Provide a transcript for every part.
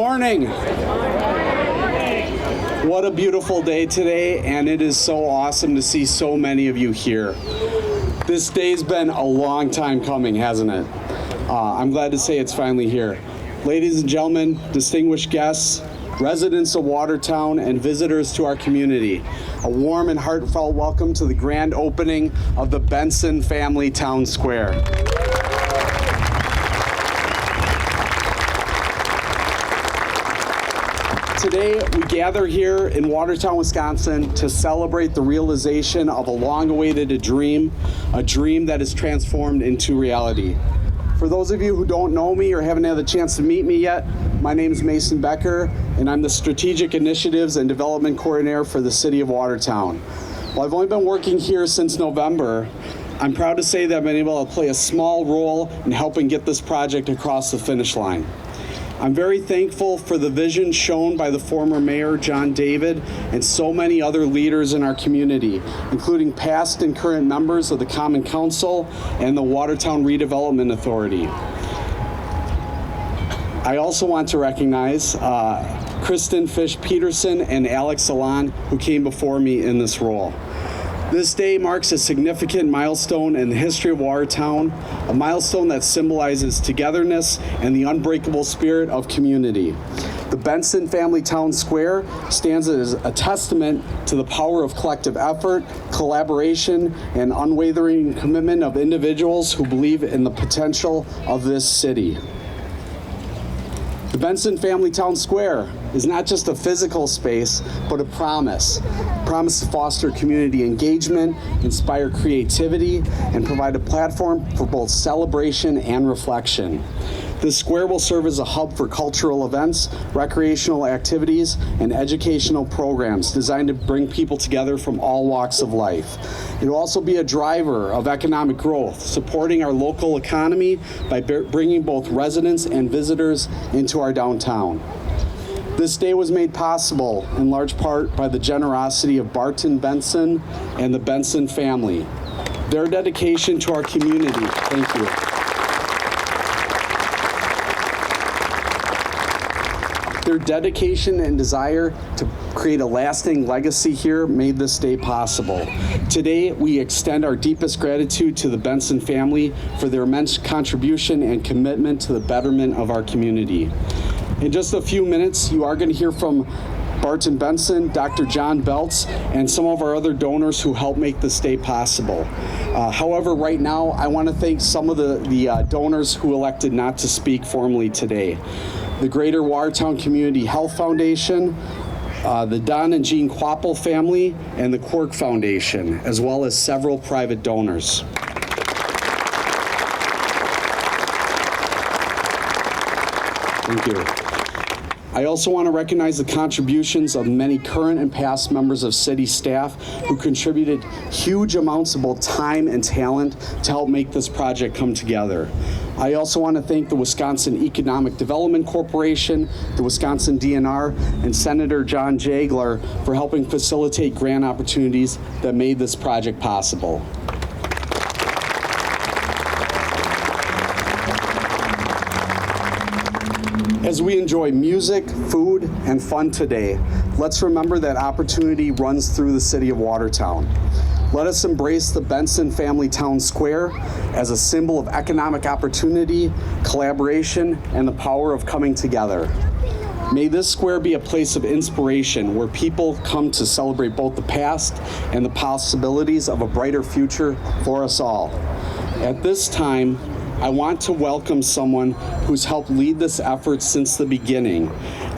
Morning. What a beautiful day today, and it is so awesome to see so many of you here. This day's been a long time coming, hasn't it? I'm glad to say it's finally here. Ladies and gentlemen, distinguished guests, residents of Watertown, and visitors to our community, a warm and heartfelt welcome to the grand opening of the Bentzin Family Town Square. Today, we gather here in Watertown, Wisconsin to celebrate the realization of a long-awaited dream, a dream that is transformed into reality. For those of you who don't know me or haven't had the chance to meet me yet, my name is Mason Becker, and I'm the Strategic Initiatives and Development Coordinator for the City of Watertown. While I've only been working here since November, I'm proud to say that I've been able to play a small role in helping get this project across the finish line. I'm very thankful for the vision shown by the former mayor, John David, and so many other leaders in our community, including past and current members of the Common Council and the Watertown Redevelopment Authority. I also want to recognize Kristen Fish-Peterson and Alex Salon, who came before me in this role. This day marks a significant milestone in the history of Watertown, a milestone that symbolizes togetherness and the unbreakable spirit of community. The Bentzin Family Town Square stands as a testament to the power of collective effort, collaboration, and unwavering commitment of individuals who believe in the potential of this city. The Bentzin Family Town Square is not just a physical space, but a promise to foster community engagement, inspire creativity, and provide a platform for both celebration and reflection. This square will serve as a hub for cultural events, recreational activities, and educational programs designed to bring people together from all walks of life. It will also be a driver of economic growth, supporting our local economy by bringing both residents and visitors into our downtown. This day was made possible in large part by the generosity of Barton Bentzin and the Bentzin family. Their dedication to our community, thank you. Their dedication and desire to create a lasting legacy here made this day possible. Today, we extend our deepest gratitude to the Bentzin family for their immense contribution and commitment to the betterment of our community. In just a few minutes, you are going to hear from Barton Bentzin, Dr. John Beltz, and some of our other donors who helped make this day possible. However, right now, I want to thank some of the donors who elected not to speak formally today. The Greater Watertown Community Health Foundation, the Don and Jean Quapple family, and the Quirk Foundation, as well as several private donors. Thank you. I also want to recognize the contributions of many current and past members of city staff who contributed huge amounts of both time and talent to help make this project come together. I also want to thank the Wisconsin Economic Development Corporation, the Wisconsin DNR, and Senator John Jagler for helping facilitate grant opportunities that made this project possible. As we enjoy music, food, and fun today, let's remember that opportunity runs through the city of Watertown. Let us embrace the Bentzin Family Town Square as a symbol of economic opportunity, collaboration, and the power of coming together. May this square be a place of inspiration where people come to celebrate both the past and the possibilities of a brighter future for us all. At this time, I want to welcome someone who's helped lead this effort since the beginning,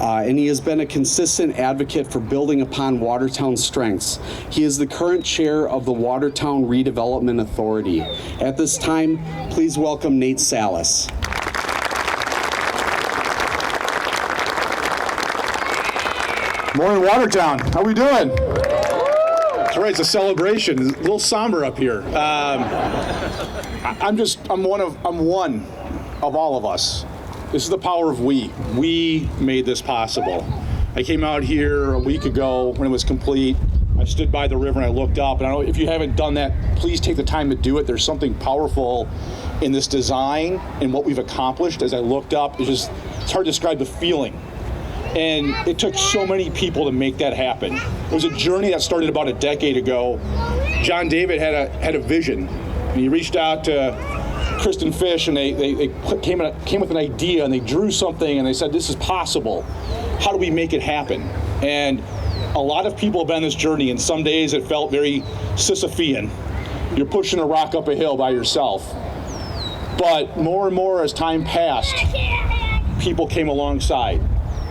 and he has been a consistent advocate for building upon Watertown's strengths. He is the current chair of the Watertown Redevelopment Authority. At this time, please welcome Nate Salas. Morning, Watertown. How we doing? That's right, it's a celebration. It's a little somber up here. I'm one of all of us. This is the power of we. We made this possible. I came out here a week ago when it was complete. I stood by the river and I looked up, and I don't know if you haven't done that, please take the time to do it. There's something powerful in this design and what we've accomplished. As I looked up, it's hard to describe the feeling And it took so many people to make that happen. It was a journey that started about a decade ago. John David had a vision, and he reached out to Kristen Fish, and they came with an idea, and they drew something, and they said, this is possible. How do we make it happen? And a lot of people have been on this journey, and some days it felt very Sisyphean. You're pushing a rock up a hill by yourself. But more and more as time passed, people came alongside.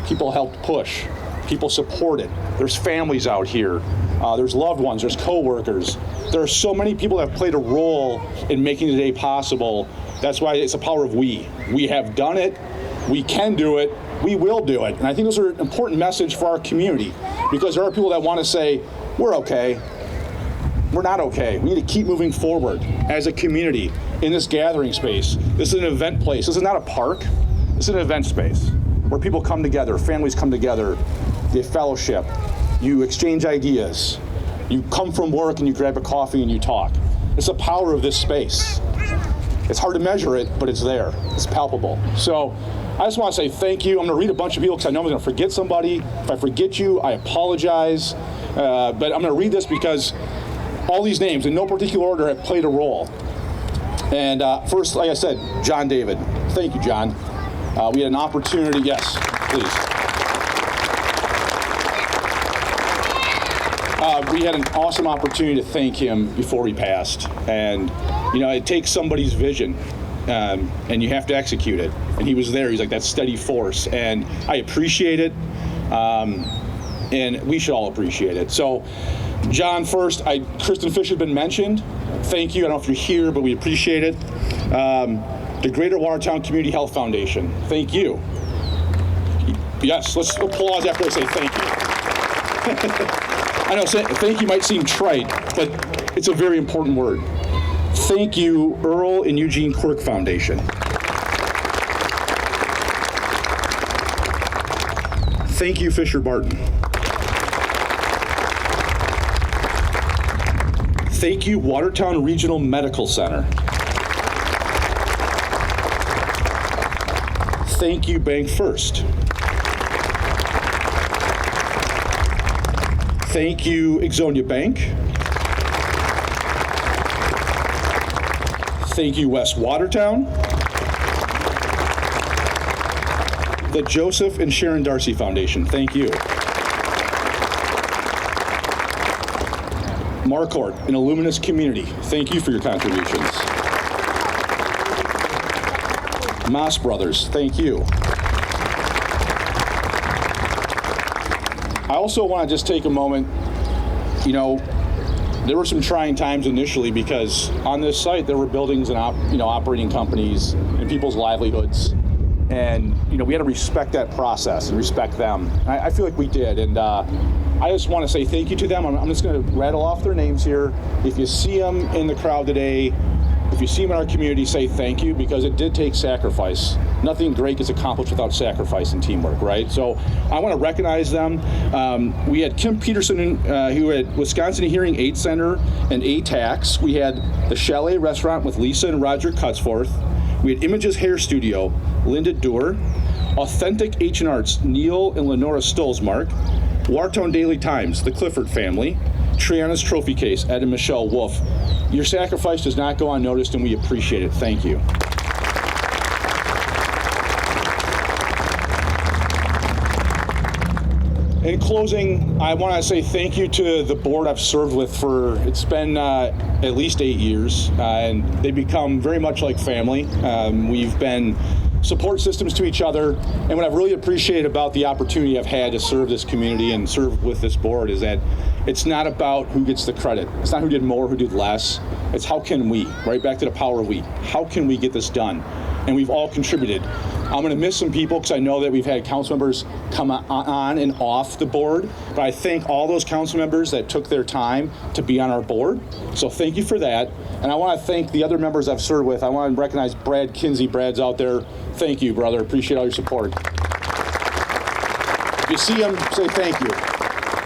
People helped push. People supported. There's families out here. There's loved ones. There's coworkers. There are so many people that have played a role in making today possible. That's why it's the power of we. We have done it. We can do it. We will do it. And I think those are an important message for our community, because there are people that want to say, we're okay. We're not okay. We need to keep moving forward as a community in this gathering space. This is an event place. This is not a park. This is an event space where people come together, families come together, they fellowship, you exchange ideas, you come from work and you grab a coffee and you talk. It's the power of this space. It's hard to measure it, but it's there. It's palpable. So I just want to say thank you. I'm going to read a bunch of people because I know I'm going to forget somebody. If I forget you, I apologize. But I'm going to read this because all these names, in no particular order, have played a role. And first, like I said, John David. Thank you, John. We had an opportunity. Yes, please. We had an awesome opportunity to thank him before he passed. And, you know, it takes somebody's vision, and you have to execute it. And he was there. He's like that steady force. And I appreciate it. And we should all appreciate it. So, John, first, Kristen Fish has been mentioned. Thank you. I don't know if you're here, but we appreciate it. The Greater Watertown Community Health Foundation. Thank you. Yes, let's applause after I say thank you. I know thank you might seem trite, but it's a very important word. Thank you, Earl and Eugene Quirk Foundation. Thank you, Fisher Barton. Thank you, Watertown Regional Medical Center. Thank you, Bank First. Thank you, Ixonia Bank. Thank you, West Watertown. The Joseph and Sharon Darcy Foundation. Thank you. Marquardt, an Illuminous community. Thank you for your contributions. Moss Brothers, thank you. I also want to just take a moment, you know, there were some trying times initially because on this site there were buildings and operating companies and people's livelihoods. And, you know, we had to respect that process and respect them. I feel like we did. And I just want to say thank you to them. I'm just going to rattle off their names here. If you see them in the crowd today, if you see them in our community, say thank you, because it did take sacrifice. Nothing great gets accomplished without sacrifice and teamwork, right? So I want to recognize them. We had Kim Peterson, who had Wisconsin Hearing Aid Center and ATAX. We had the Chalet Restaurant with Lisa and Roger Cutsforth. We had Images Hair Studio, Linda Doer. Authentic Ancient Arts, Neil and Lenora Stolzmark. Watertown Daily Times, the Clifford family. Triana's Trophy Case, Ed and Michelle Wolf. Your sacrifice does not go unnoticed, and we appreciate it. Thank you. In closing, I want to say thank you to the board I've served with for, it's been at least 8 years, and they've become very much like family. We've been support systems to each other, and what I've really appreciated about the opportunity I've had to serve this community and serve with this board is that it's not about who gets the credit. It's not who did more, who did less. It's how can we, right back to the power of we. How can we get this done? And we've all contributed. I'm going to miss some people because I know that we've had council members come on and off the board, but I thank all those council members that took their time to be on our board. So thank you for that. And I want to thank the other members I've served with. I want to recognize Brad Kinsey. Brad's out there. Thank you, brother. Appreciate all your support. If you see him, say thank you.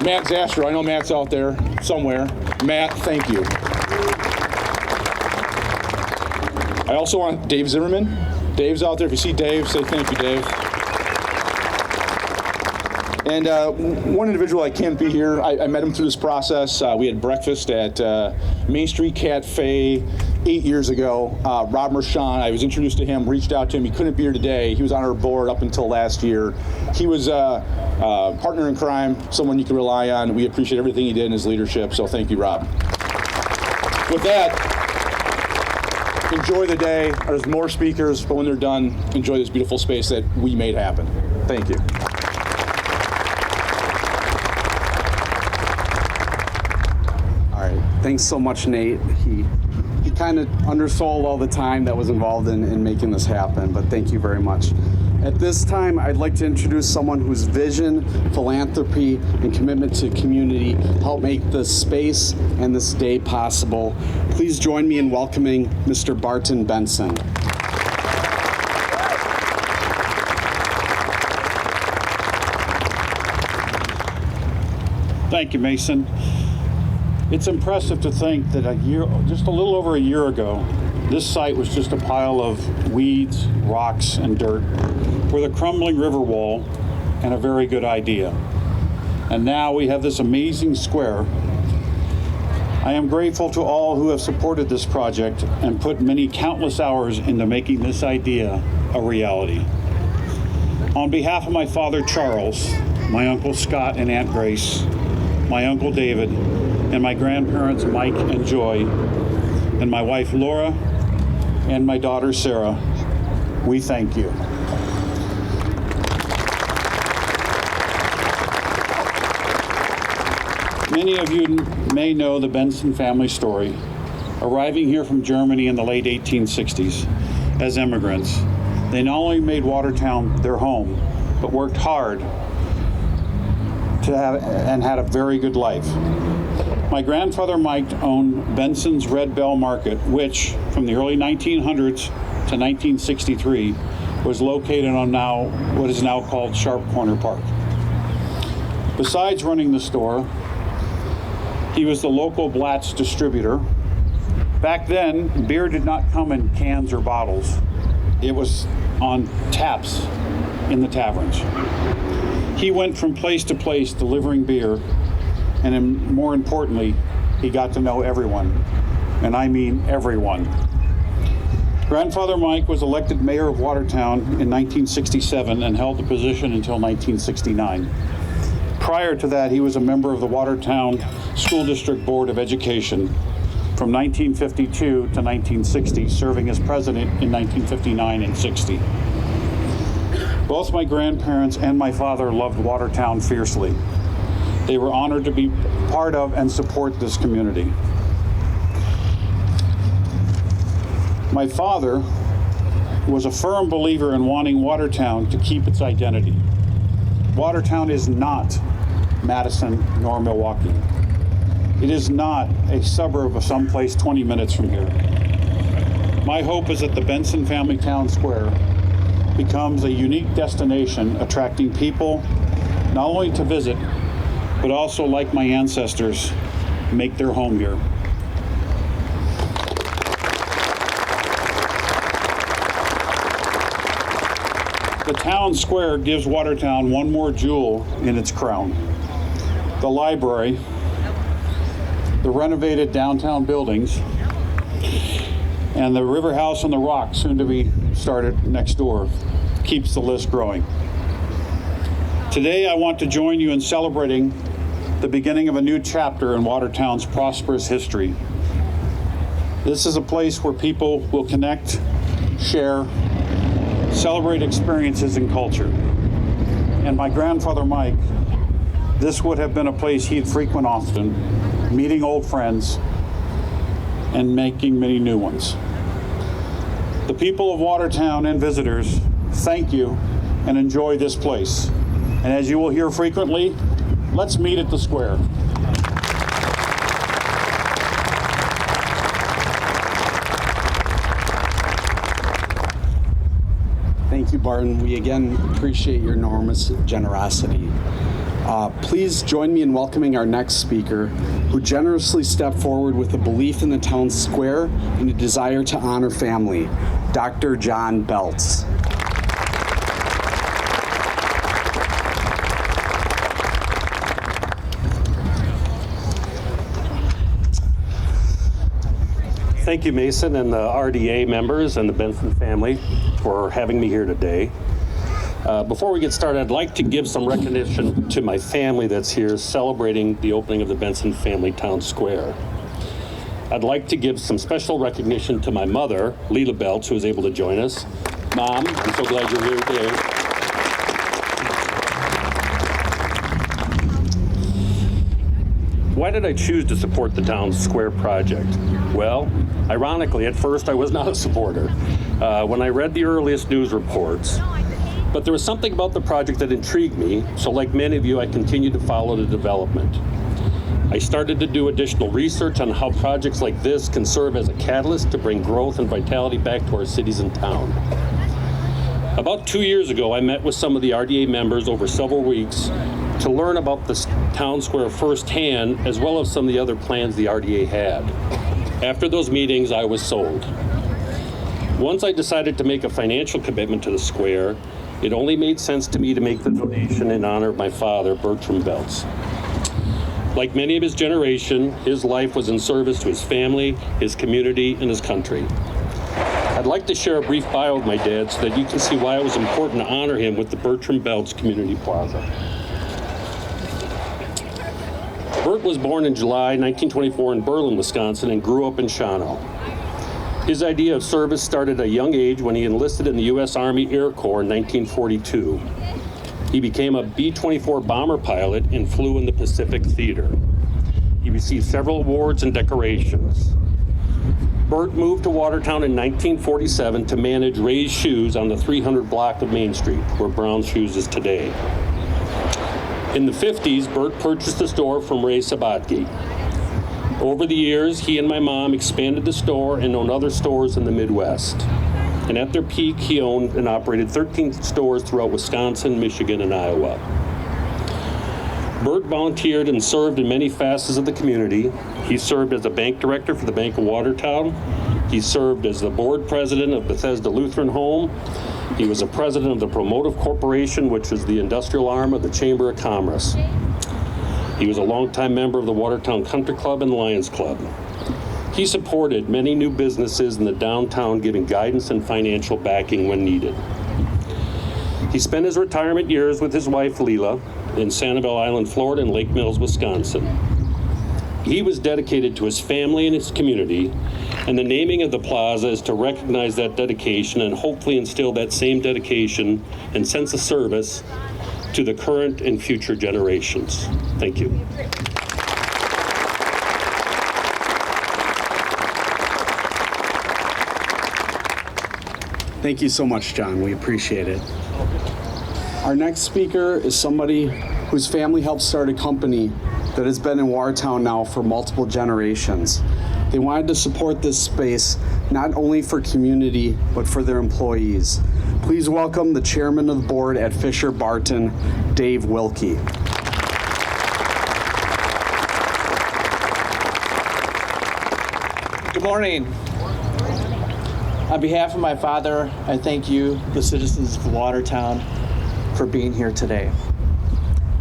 Matt Zastrow, I know Matt's out there somewhere. Matt, thank you. I also want Dave Zimmerman. Dave's out there. If you see Dave, say thank you, Dave. And one individual I can't be here, I met him through this process. We had breakfast at Main Street Cafe 8 years ago. Rob Mershon, I was introduced to him, reached out to him. He couldn't be here today. He was on our board up until last year. He was a partner in crime, someone you can rely on. We appreciate everything he did in his leadership, so thank you, Rob. With that, enjoy the day. There's more speakers, but when they're done, enjoy this beautiful space that we made happen. Thank you. Thanks so much, Nate. He kind of undersold all the time that was involved in making this happen, but thank you very much. At this time, I'd like to introduce someone whose vision, philanthropy, and commitment to community helped make this space and this day possible. Please join me in welcoming Mr. Barton Bentzin. Thank you, Mason. It's impressive to think that just a little over a year ago, this site was just a pile of weeds, rocks, and dirt with a crumbling river wall and a very good idea. And now we have this amazing square. I am grateful to all who have supported this project and put many countless hours into making this idea a reality. On behalf of my father, Charles, my uncle Scott and Aunt Grace, my uncle David, and my grandparents, Mike and Joy, and my wife, Laura, and my daughter, Sarah, we thank you. Many of you may know the Bentzin family story. Arriving here from Germany in the late 1860s as immigrants, they not only made Watertown their home, but worked hard to have and had a very good life. My grandfather Mike owned Bentzin's Red Bell Market, which from the early 1900s to 1963 was located on what is now called Sharp Corner Park. Besides running the store, he was the local Blatz distributor. Back then, beer did not come in cans or bottles. It was on taps in the taverns. He went from place to place delivering beer, and more importantly, he got to know everyone, and I mean everyone. Grandfather Mike was elected mayor of Watertown in 1967 and held the position until 1969. Prior to that, he was a member of the Watertown School District Board of Education from 1952 to 1960, serving as president in 1959 and 60. Both my grandparents and my father loved Watertown fiercely. They were honored to be part of and support this community. My father was a firm believer in wanting Watertown to keep its identity. Watertown is not Madison nor Milwaukee. It is not a suburb of someplace 20 minutes from here. My hope is that the Bentzin Family Town Square becomes a unique destination attracting people not only to visit, but also, like my ancestors, make their home here. The town square gives Watertown one more jewel in its crown. The library, the renovated downtown buildings, and the River House on the Rock, soon to be started next door, keeps the list growing. Today, I want to join you in celebrating the beginning of a new chapter in Watertown's prosperous history. This is a place where people will connect, share, celebrate experiences and culture. And my grandfather Mike, this would have been a place he'd frequent often, meeting old friends and making many new ones. The people of Watertown and visitors, thank you and enjoy this place. And as you will hear frequently, let's meet at the square. Thank you, Barton. We again appreciate your enormous generosity. Please join me in welcoming our next speaker, who generously stepped forward with a belief in the town square and a desire to honor family, Dr. John Beltz. Thank you, Mason, and the RDA members and the Bentzin family for having me here today. Before we get started, I'd like to give some recognition to my family that's here celebrating the opening of the Bentzin Family Town Square. I'd like to give some special recognition to my mother, Leela Belch, who was able to join us. Mom, I'm so glad you're here today. Why did I choose to support the Town Square project? Well, ironically, at first I was not a supporter when I read the earliest news reports. But there was something about the project that intrigued me, so like many of you, I continued to follow the development. I started to do additional research on how projects like this can serve as a catalyst to bring growth and vitality back to our cities and town. About 2 years ago, I met with some of the RDA members over several weeks to learn about the Town Square firsthand, as well as some of the other plans the RDA had. After those meetings, I was sold. Once I decided to make a financial commitment to the square, it only made sense to me to make the donation in honor of my father, Bertram Belts. Like many of his generation, his life was in service to his family, his community, and his country. I'd like to share a brief bio of my dad so that you can see why it was important to honor him with the Bertram Belts Community Plaza. Bert was born in July 1924 in Berlin, Wisconsin, and grew up in Shawano. His idea of service started at a young age when he enlisted in the U.S. Army Air Corps in 1942. He became a B-24 bomber pilot and flew in the Pacific Theater. He received several awards and decorations. Bert moved to Watertown in 1947 to manage Ray's Shoes on the 300 block of Main Street, where Brown Shoes is today. In the 50s, Bert purchased the store from Ray Sabatke. Over the years, he and my mom expanded the store and owned other stores in the Midwest. And at their peak, he owned and operated 13 stores throughout Wisconsin, Michigan, and Iowa. Bert volunteered and served in many facets of the community. He served as a bank director for the Bank of Watertown. He served as the board president of Bethesda Lutheran Home. He was a president of the Promotive Corporation, which is the industrial arm of the Chamber of Commerce. He was a longtime member of the Watertown Country Club and Lions Club. He supported many new businesses in the downtown, giving guidance and financial backing when needed. He spent his retirement years with his wife, Leela, in Sanibel Island, Florida, and Lake Mills, Wisconsin. He was dedicated to his family and his community, and the naming of the plaza is to recognize that dedication and hopefully instill that same dedication and sense of service to the current and future generations. Thank you. Thank you so much, John. We appreciate it. Our next speaker is somebody whose family helped start a company that has been in Watertown now for multiple generations. They wanted to support this space not only for community, but for their employees. Please welcome the chairman of the board at Fisher Barton, Dave Wilkie. Good morning. On behalf of my father, I thank you, the citizens of Watertown, for being here today.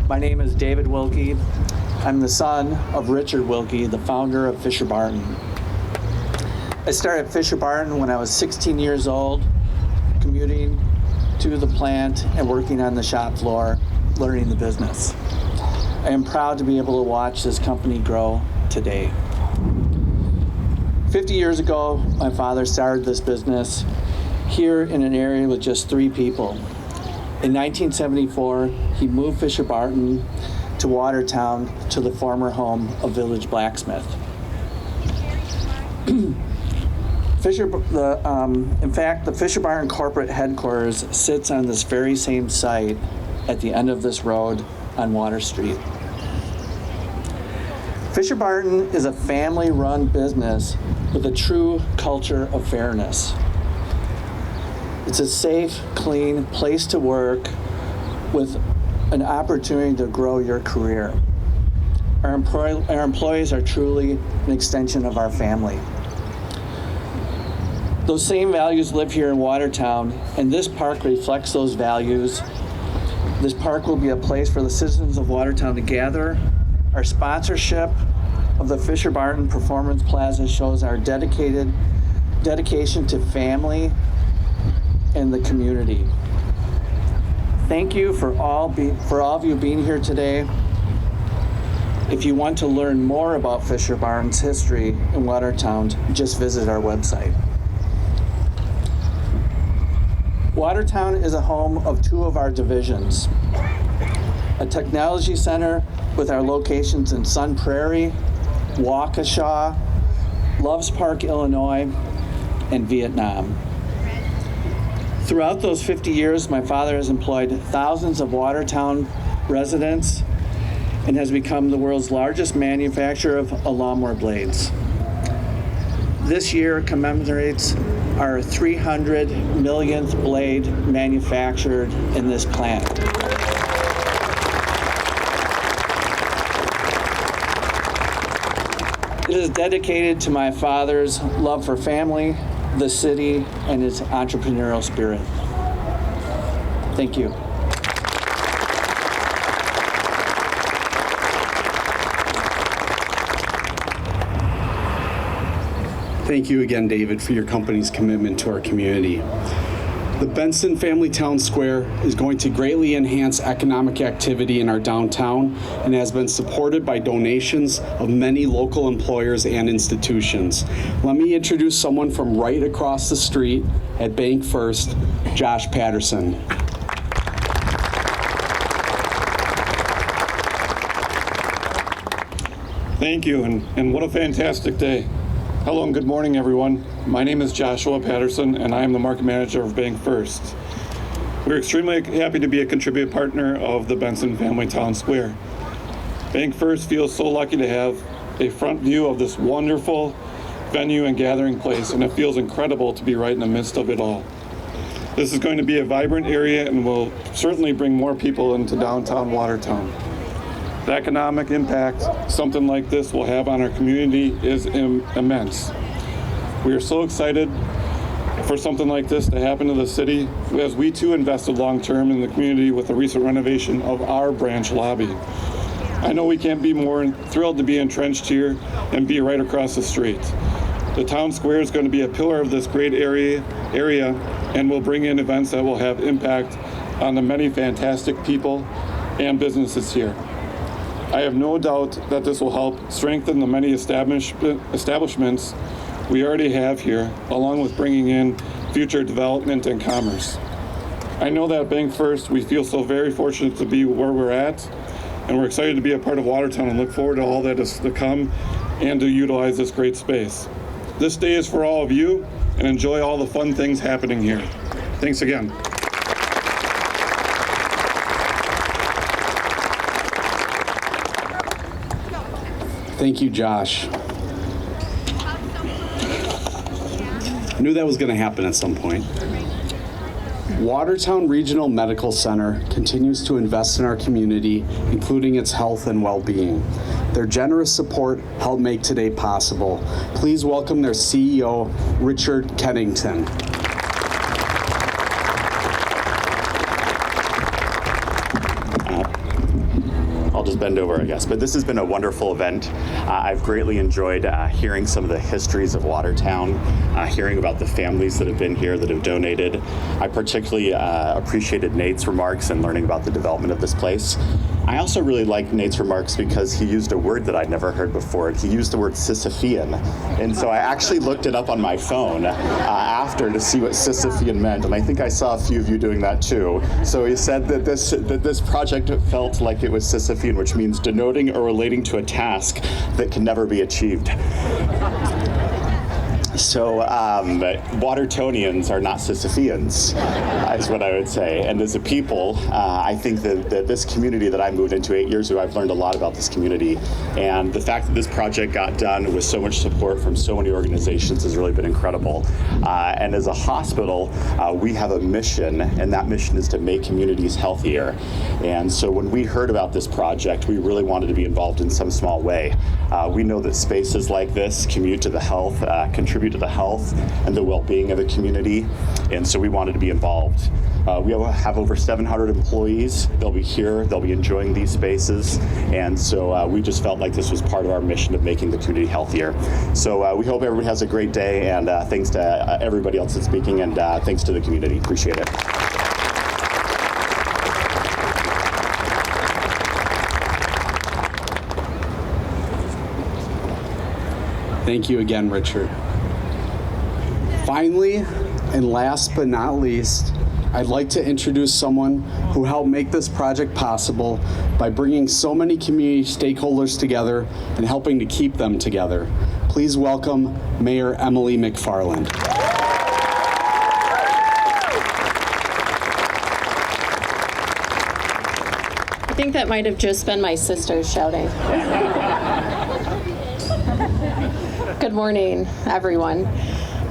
My name is David Wilkie. I'm the son of Richard Wilkie, the founder of Fisher Barton. I started Fisher Barton when I was 16 years old, commuting to the plant and working on the shop floor, learning the business. I am proud to be able to watch this company grow today. 50 years ago, my father started this business here in an area with just 3 people. In 1974, he moved Fisher Barton to Watertown to the former home of Village Blacksmith. In fact, the Fisher Barton corporate headquarters sits on this very same site at the end of this road on Water Street. Fisher Barton is a family-run business with a true culture of fairness. It's a safe, clean place to work with an opportunity to grow your career. Our employees are truly an extension of our family. Those same values live here in Watertown, and this park reflects those values. This park will be a place for the citizens of Watertown to gather. Our sponsorship of the Fisher Barton Performance Plaza shows our dedicated dedication to family and the community. Thank you for all of you being here today. If you want to learn more about Fisher Barnes' history in Watertown, just visit our website. Watertown is a home of two of our divisions, a technology center with our locations in Sun Prairie, Waukesha, Loves Park, Illinois, and Vietnam. Throughout those 50 years, my father has employed thousands of Watertown residents and has become the world's largest manufacturer of lawnmower blades. This year commemorates our 300 millionth blade manufactured in this plant. It is dedicated to my father's love for family, the city, and its entrepreneurial spirit. Thank you. Thank you again, David, for your company's commitment to our community. The Bentzin Family Town Square is going to greatly enhance economic activity in our downtown and has been supported by donations of many local employers and institutions. Let me introduce someone from right across the street at Bank First, Josh Patterson. Thank you, and what a fantastic day. Hello and good morning, everyone. My name is Joshua Patterson, and I am the market manager of Bank First. We're extremely happy to be a contributing partner of the Bentzin Family Town Square. Bank First feels so lucky to have a front view of this wonderful venue and gathering place, and it feels incredible to be right in the midst of it all. This is going to be a vibrant area and will certainly bring more people into downtown Watertown. The economic impact something like this will have on our community is immense. We are so excited for something like this to happen to the city, as we too invested long-term in the community with the recent renovation of our branch lobby. I know we can't be more thrilled to be entrenched here and be right across the street. The town square is going to be a pillar of this great area and will bring in events that will have impact on the many fantastic people and businesses here. I have no doubt that this will help strengthen the many establishments we already have here, along with bringing in future development and commerce. I know that at Bank First, we feel so very fortunate to be where we're at, and we're excited to be a part of Watertown and look forward to all that is to come and to utilize this great space. This day is for all of you, and enjoy all the fun things happening here. Thanks again. Thank you, Josh. I knew that was going to happen at some point. Watertown Regional Medical Center continues to invest in our community, including its health and well-being. Their generous support helped make today possible. Please welcome their CEO, Richard Kennington. I'll just bend over, I guess. But this has been a wonderful event. I've greatly enjoyed hearing some of the histories of Watertown, hearing about the families that have been here that have donated. I particularly appreciated Nate's remarks and learning about the development of this place. I also really liked Nate's remarks because he used a word that I'd never heard before. He used the word Sisyphean. And so I actually looked it up on my phone after to see what Sisyphean meant. And I think I saw a few of you doing that too. So he said that this project felt like it was Sisyphean, which means denoting or relating to a task that can never be achieved. So Watertonians are not Sisypheans, is what I would say. And as a people, I think that this community that I moved into 8 years ago, I've learned a lot about this community. And the fact that this project got done with so much support from so many organizations has really been incredible. And as a hospital, we have a mission, and that mission is to make communities healthier. And so when we heard about this project, we really wanted to be involved in some small way. We know that spaces like this, Commute to the Health, contribute contribute to the health and the well-being of the community, and so we wanted to be involved. We have over 700 employees. They'll be here, they'll be enjoying these spaces, and so we just felt like this was part of our mission of making the community healthier. So we hope everybody has a great day, and thanks to everybody else that's speaking, and thanks to the community. Appreciate it. Thank you again, Richard. Finally, and last but not least, I'd like to introduce someone who helped make this project possible by bringing so many community stakeholders together and helping to keep them together. Please welcome Mayor Emily McFarland. I think that might have just been my sisters shouting. Good morning, everyone.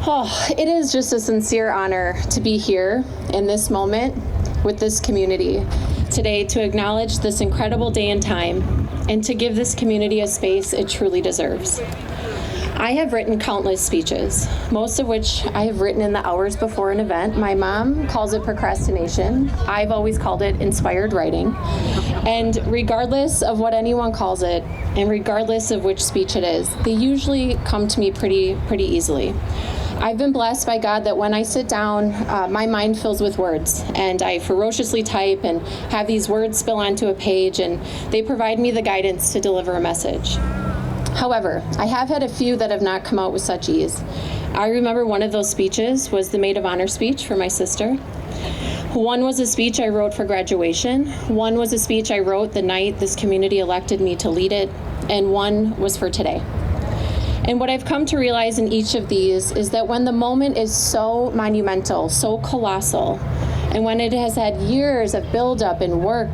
Oh, it is just a sincere honor to be here in this moment with this community today to acknowledge this incredible day and time and to give this community a space it truly deserves. I have written countless speeches, most of which I have written in the hours before an event. My mom calls it procrastination. I've always called it inspired writing. And regardless of what anyone calls it, and regardless of which speech it is, they usually come to me pretty easily. I've been blessed by God that when I sit down, my mind fills with words, and I ferociously type and have these words spill onto a page, and they provide me the guidance to deliver a message. However, I have had a few that have not come out with such ease. I remember one of those speeches was the Maid of Honor speech for my sister. One was a speech I wrote for graduation. One was a speech I wrote the night this community elected me to lead it, and one was for today. And what I've come to realize in each of these is that when the moment is so monumental, so colossal, and when it has had years of buildup and work,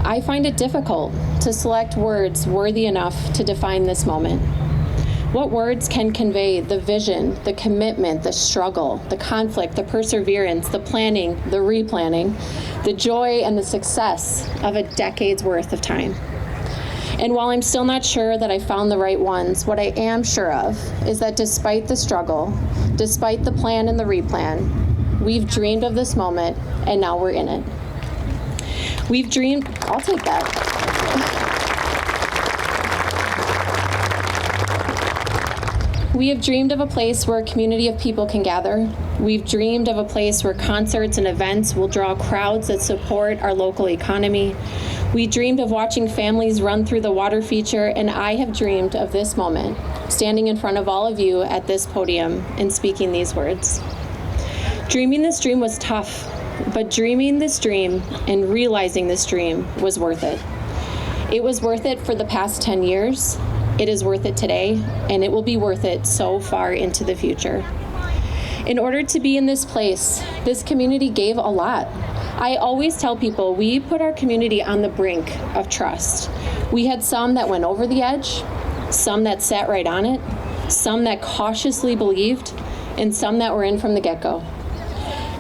I find it difficult to select words worthy enough to define this moment. What words can convey the vision, the commitment, the struggle, the conflict, the perseverance, the planning, the replanning, the joy and the success of a decade's worth of time? And while I'm still not sure that I found the right ones, what I am sure of is that despite the struggle, despite the plan and the replan, we've dreamed of this moment and now we're in it. We've dreamed, I'll take that. We have dreamed of a place where a community of people can gather. We've dreamed of a place where concerts and events will draw crowds that support our local economy. We dreamed of watching families run through the water feature, and I have dreamed of this moment, standing in front of all of you at this podium and speaking these words. Dreaming this dream was tough, but dreaming this dream and realizing this dream was worth it. It was worth it for the past 10 years. It is worth it today, and it will be worth it so far into the future. In order to be in this place, this community gave a lot. I always tell people we put our community on the brink of trust. We had some that went over the edge, some that sat right on it, some that cautiously believed, and some that were in from the get-go.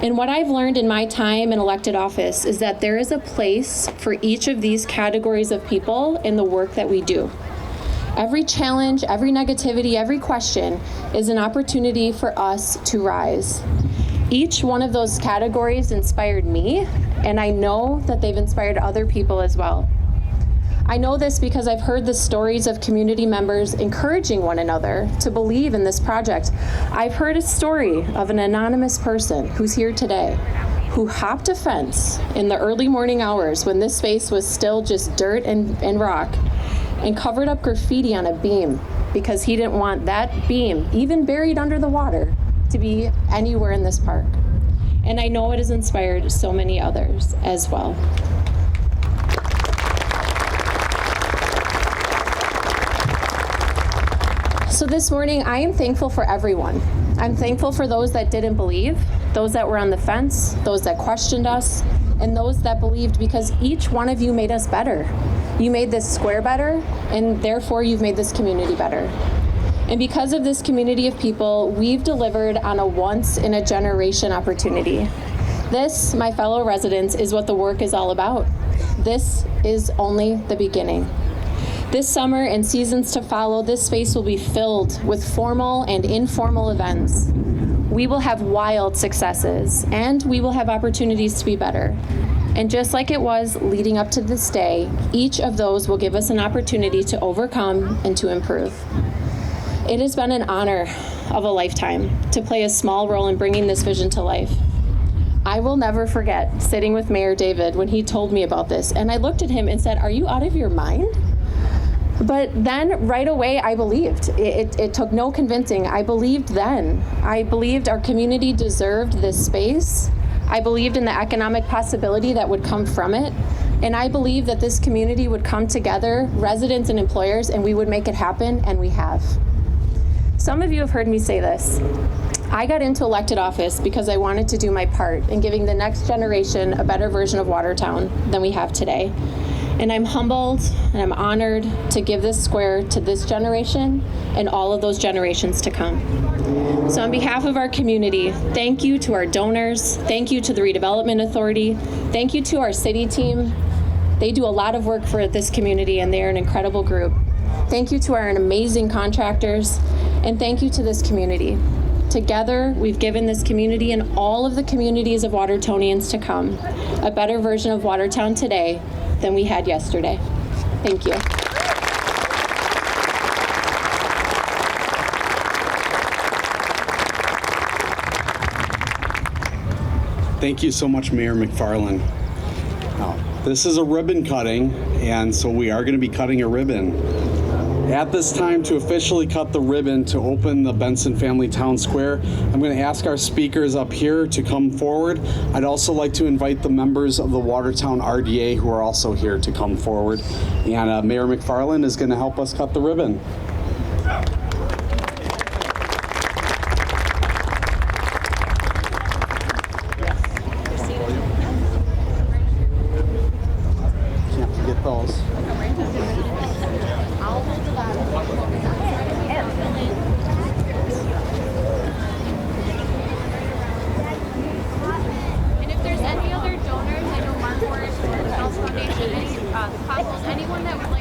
And what I've learned in my time in elected office is that there is a place for each of these categories of people in the work that we do. Every challenge, every negativity, every question is an opportunity for us to rise. Each one of those categories inspired me, and I know that they've inspired other people as well. I know this because I've heard the stories of community members encouraging one another to believe in this project. I've heard a story of an anonymous person who's here today who hopped a fence in the early morning hours when this space was still just dirt and rock and covered up graffiti on a beam because he didn't want that beam, even buried under the water, to be anywhere in this park. And I know it has inspired so many others as well. So this morning, I am thankful for everyone. I'm thankful for those that didn't believe, those that were on the fence, those that questioned us, and those that believed, because each one of you made us better. You made this square better, and therefore you've made this community better. And because of this community of people, we've delivered on a once-in-a-generation opportunity. This, my fellow residents, is what the work is all about. This is only the beginning. This summer and seasons to follow, this space will be filled with formal and informal events. We will have wild successes, and we will have opportunities to be better. And just like it was leading up to this day, each of those will give us an opportunity to overcome and to improve. It has been an honor of a lifetime to play a small role in bringing this vision to life. I will never forget sitting with Mayor David when he told me about this, and I looked at him and said, "Are you out of your mind?" But then right away I believed. It took no convincing. I believed then. I believed our community deserved this space. I believed in the economic possibility that would come from it. And I believed that this community would come together, residents and employers, and we would make it happen, and we have. Some of you have heard me say this. I got into elected office because I wanted to do my part in giving the next generation a better version of Watertown than we have today. And I'm humbled and I'm honored to give this square to this generation and all of those generations to come. So on behalf of our community, thank you to our donors, thank you to the Redevelopment Authority, thank you to our city team. They do a lot of work for this community and they're an incredible group. Thank you to our amazing contractors, and thank you to this community. Together, we've given this community and all of the communities of Watertownians to come a better version of Watertown today than we had yesterday. Thank you. Thank you so much, Mayor McFarland. Now, this is a ribbon cutting, and so we are going to be cutting a ribbon. At this time, to officially cut the ribbon to open the Bentzin Family Town Square, I'm going to ask our speakers up here to come forward. I'd also like to invite the members of the Watertown RDA who are also here to come forward. And Mayor McFarland is going to help us cut the ribbon. Can't forget those. And if there's any other donors, I know Mark Forrest, Health Foundation, any couples, anyone that would like